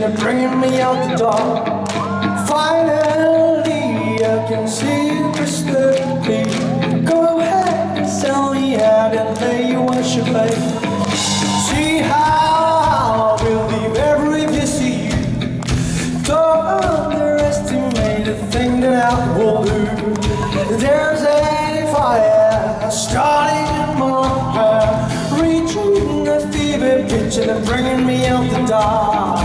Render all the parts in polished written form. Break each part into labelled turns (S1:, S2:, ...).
S1: pitching and bringing me out the door. Finally, I can see you crystal clear. Go ahead and sell me out and lay you on your plate. See how I believe every piece of you. Don't underestimate the thing that I will do. There's a fire starting in my heart, reaching a fever pitch and bringing me out the dark.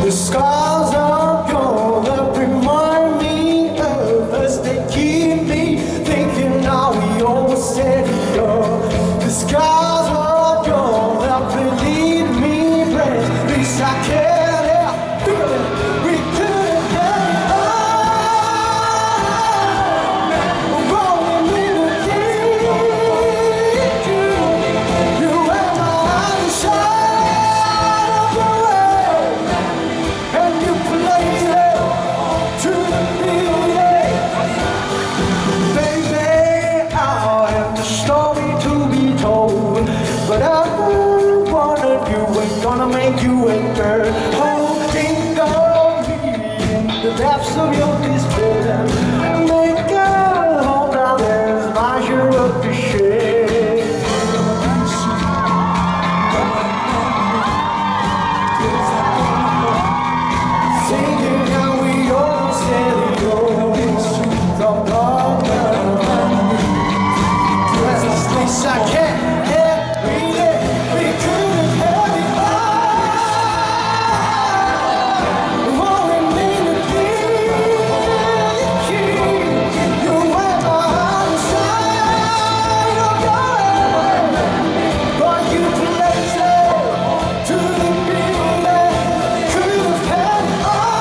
S1: The scars of your love remind me of us. They keep me thinking how we always said it go. The scars of your love leave me breathless. At least I can't help feeling we couldn't get it on. Rolling in the deep, you were my sunshine of the world, and you played it to the music. Baby, I have the story to be told, but I wanted you ain't gonna make you a girl. Holding on me in the depths of your despair. Make a hold out there's my share of the share. Thinking how we all said it goes. From all at least I can't help feeling we couldn't have it all. Rolling in the deep, you were my side of your head, but you placed it to the feeling could have had it all.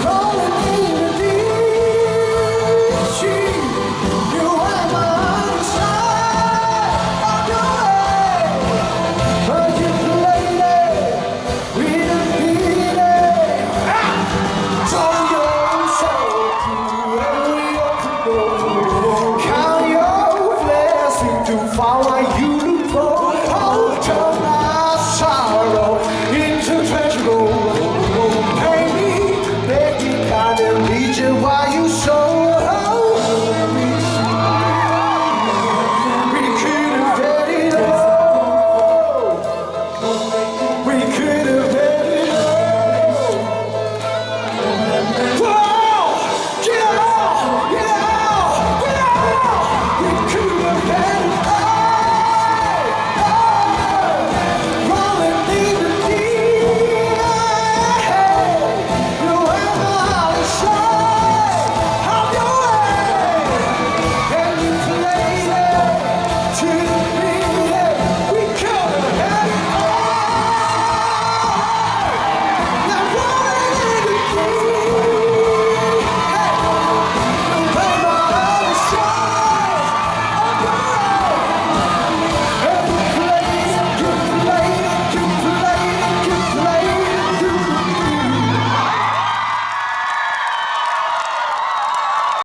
S1: Rolling in the deep, you were my side of your head, but you played it with a feeling. Told your soul to every open door. Count your blessings to find what you look for. Oh, turn my sorrow into treasure gold. Pay me, beg me, kind of lead you while you sow.